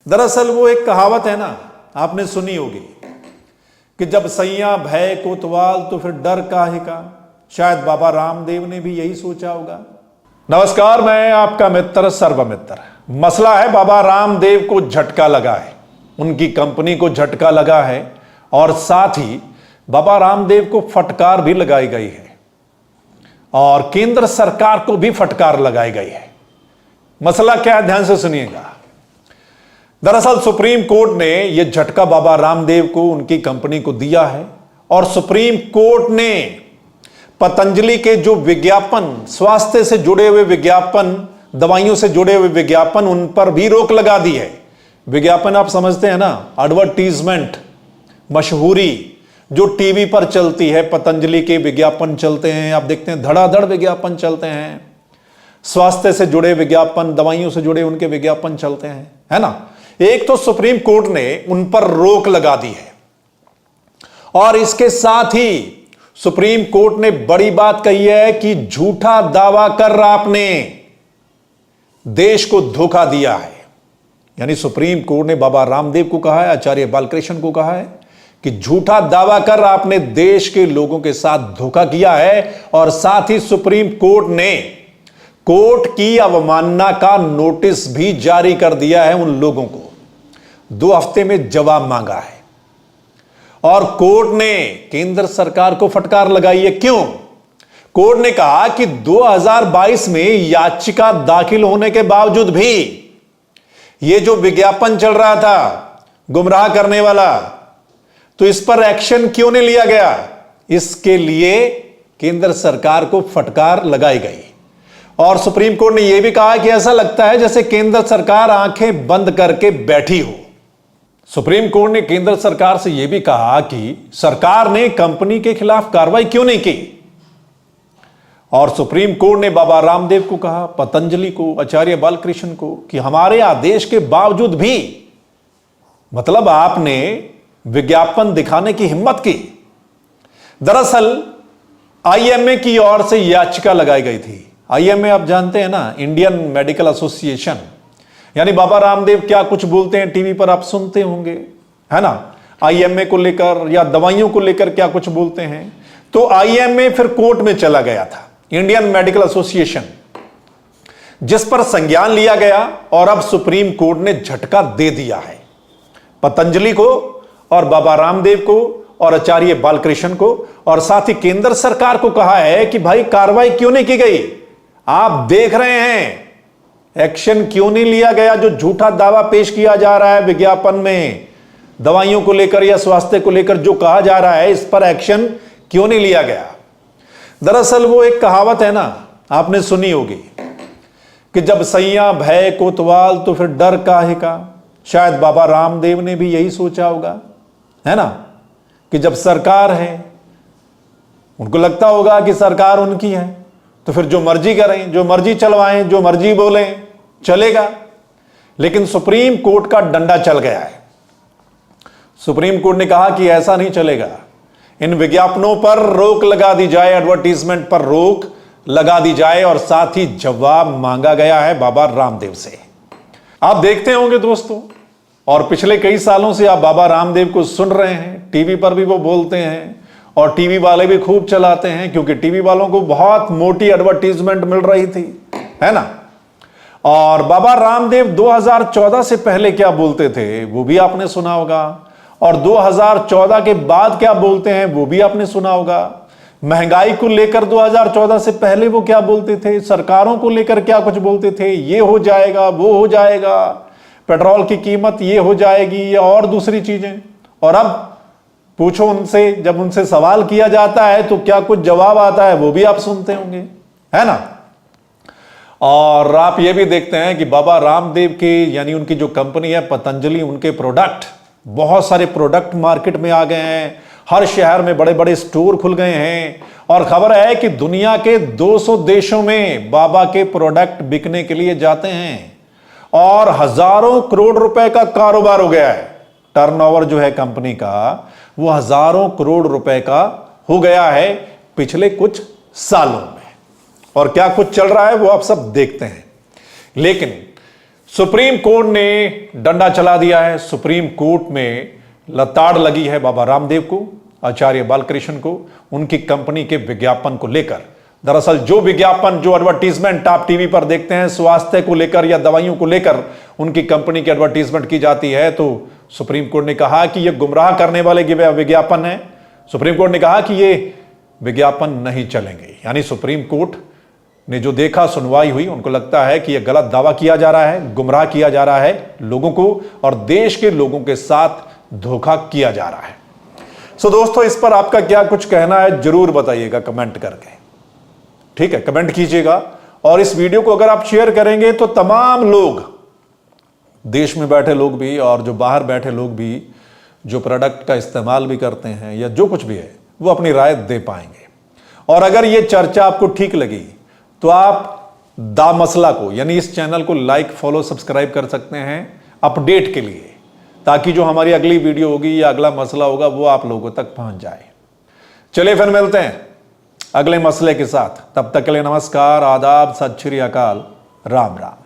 दरअसल वो एक कहावत है ना, आपने सुनी होगी कि जब सैया भय कोतवाल तो फिर डर काहे का। शायद बाबा रामदेव ने भी यही सोचा होगा। नमस्कार, मैं आपका मित्र सर्वमित्र। मसला है बाबा रामदेव को झटका लगा है, उनकी कंपनी को झटका लगा है और साथ ही बाबा रामदेव को फटकार भी लगाई गई है और केंद्र सरकार को भी फटकार लगाई गई है। मसला क्या है, ध्यान से सुनिएगा। दरअसल सुप्रीम कोर्ट ने यह झटका बाबा रामदेव को, उनकी कंपनी को दिया है और सुप्रीम कोर्ट ने पतंजलि के जो विज्ञापन, स्वास्थ्य से जुड़े हुए विज्ञापन, दवाइयों से जुड़े हुए विज्ञापन, उन पर भी रोक लगा दी है। विज्ञापन आप समझते हैं ना, एडवर्टीजमेंट, मशहूरी जो टीवी पर चलती है, पतंजलि के विज्ञापन चलते हैं, आप देखते हैं धड़ाधड़ विज्ञापन चलते हैं। स्वास्थ्य से जुड़े विज्ञापन, दवाइयों से जुड़े उनके विज्ञापन चलते हैं, है ना। एक तो सुप्रीम कोर्ट ने उन पर रोक लगा दी है और इसके साथ ही सुप्रीम कोर्ट ने बड़ी बात कही है कि झूठा दावा कर आपने देश को धोखा दिया है। यानी सुप्रीम कोर्ट ने बाबा रामदेव को कहा है, आचार्य बालकृष्ण को कहा है कि झूठा दावा कर आपने देश के लोगों के साथ धोखा किया है। और साथ ही सुप्रीम कोर्ट ने कोर्ट की अवमानना का नोटिस भी जारी कर दिया है उन लोगों को। 2 हफ्ते में जवाब मांगा है और कोर्ट ने केंद्र सरकार को फटकार लगाई है। क्यों? कोर्ट ने कहा कि 2022 में याचिका दाखिल होने के बावजूद भी यह जो विज्ञापन चल रहा था गुमराह करने वाला, तो इस पर एक्शन क्यों नहीं लिया गया। इसके लिए केंद्र सरकार को फटकार लगाई गई और सुप्रीम कोर्ट ने यह भी कहा कि ऐसा लगता है जैसे केंद्र सरकार आंखें बंद करके बैठी हो। सुप्रीम कोर्ट ने केंद्र सरकार से यह भी कहा कि सरकार ने कंपनी के खिलाफ कार्रवाई क्यों नहीं की। और सुप्रीम कोर्ट ने बाबा रामदेव को कहा, पतंजलि को, आचार्य बालकृष्ण को कि हमारे आदेश के बावजूद भी, मतलब आपने विज्ञापन दिखाने की हिम्मत की। दरअसल आईएमए की ओर से याचिका लगाई गई थी। आईएमए आप जानते हैं ना, इंडियन मेडिकल एसोसिएशन। यानी बाबा रामदेव क्या कुछ बोलते हैं टीवी पर आप सुनते होंगे, है ना। आईएमए को लेकर या दवाइयों को लेकर क्या कुछ बोलते हैं। तो आईएमए फिर कोर्ट में चला गया था, इंडियन मेडिकल एसोसिएशन, जिस पर संज्ञान लिया गया और अब सुप्रीम कोर्ट ने झटका दे दिया है पतंजलि को और बाबा रामदेव को और आचार्य बालकृष्ण को। और साथ ही केंद्र सरकार को कहा है कि भाई कार्रवाई क्यों नहीं की गई। आप देख रहे हैं एक्शन क्यों नहीं लिया गया। जो झूठा दावा पेश किया जा रहा है विज्ञापन में, दवाइयों को लेकर या स्वास्थ्य को लेकर जो कहा जा रहा है, इस पर एक्शन क्यों नहीं लिया गया। दरअसल वो एक कहावत है ना, आपने सुनी होगी कि जब सैया भय कोतवाल तो फिर डर काहे का। शायद बाबा रामदेव ने भी यही सोचा होगा, है ना, कि जब सरकार है, उनको लगता होगा कि सरकार उनकी है तो फिर जो मर्जी करें, जो मर्जी चलवाएं, जो मर्जी बोलें, चलेगा। लेकिन सुप्रीम कोर्ट का डंडा चल गया है। सुप्रीम कोर्ट ने कहा कि ऐसा नहीं चलेगा, इन विज्ञापनों पर रोक लगा दी जाए, एडवर्टीजमेंट पर रोक लगा दी जाए। और साथ ही जवाब मांगा गया है बाबा रामदेव से। आप देखते होंगे दोस्तों, और पिछले कई सालों से आप बाबा रामदेव को सुन रहे हैं, टीवी पर भी वो बोलते हैं और टीवी वाले भी खूब चलाते हैं, क्योंकि टीवी वालों को बहुत मोटी एडवर्टीजमेंट मिल रही थी, है ना। और बाबा रामदेव 2014 से पहले क्या बोलते थे वो भी आपने सुना होगा, और 2014 के बाद क्या बोलते हैं वो भी आपने सुना होगा। महंगाई को लेकर 2014 से पहले वो क्या बोलते थे, सरकारों को लेकर क्या कुछ बोलते थे, ये हो जाएगा, वो हो जाएगा, पेट्रोल की कीमत ये हो जाएगी या और दूसरी चीजें। और अब पूछो उनसे, जब उनसे सवाल किया जाता है तो क्या कुछ जवाब आता है वो भी आप सुनते होंगे, है ना। और आप ये भी देखते हैं कि बाबा रामदेव के, यानी उनकी जो कंपनी है पतंजलि, उनके प्रोडक्ट, बहुत सारे प्रोडक्ट मार्केट में आ गए हैं। हर शहर में बड़े बड़े स्टोर खुल गए हैं और खबर है कि दुनिया के 200 देशों में बाबा के प्रोडक्ट बिकने के लिए जाते हैं और हजारों करोड़ रुपए का कारोबार हो गया है। टर्नओवर जो है कंपनी का, वो हजारों करोड़ रुपए का हो गया है पिछले कुछ सालों में। और क्या कुछ चल रहा है वो आप सब देखते हैं। लेकिन सुप्रीम कोर्ट ने डंडा चला दिया है। सुप्रीम कोर्ट में लताड़ लगी है बाबा रामदेव को, आचार्य बालकृष्ण को, उनकी कंपनी के विज्ञापन को लेकर। दरअसल जो विज्ञापन, जो एडवर्टीजमेंट आप टीवी पर देखते हैं स्वास्थ्य को लेकर या दवाइयों को लेकर उनकी कंपनी की एडवर्टीजमेंट की जाती है, तो सुप्रीम कोर्ट ने कहा कि यह गुमराह करने वाले विज्ञापन है। सुप्रीम कोर्ट ने कहा कि ये विज्ञापन नहीं चलेंगे। यानी सुप्रीम कोर्ट ने जो देखा, सुनवाई हुई, उनको लगता है कि यह गलत दावा किया जा रहा है, गुमराह किया जा रहा है लोगों को और देश के लोगों के साथ धोखा किया जा रहा है। सो दोस्तों, इस पर आपका क्या कुछ कहना है जरूर बताइएगा कमेंट करके। ठीक है, कमेंट कीजिएगा और इस वीडियो को अगर आप शेयर करेंगे तो तमाम लोग, देश में बैठे लोग भी और जो बाहर बैठे लोग भी, जो प्रोडक्ट का इस्तेमाल भी करते हैं या जो कुछ भी है, वो अपनी राय दे पाएंगे। और अगर ये चर्चा आपको ठीक लगी तो आप दा मसला को, यानी इस चैनल को लाइक, फॉलो, सब्सक्राइब कर सकते हैं अपडेट के लिए, ताकि जो हमारी अगली वीडियो होगी या अगला मसला होगा वो आप लोगों तक पहुंच जाए। चलिए फिर मिलते हैं अगले मसले के साथ। तब तक के लिए नमस्कार, आदाब, सत श्री अकाल, राम राम।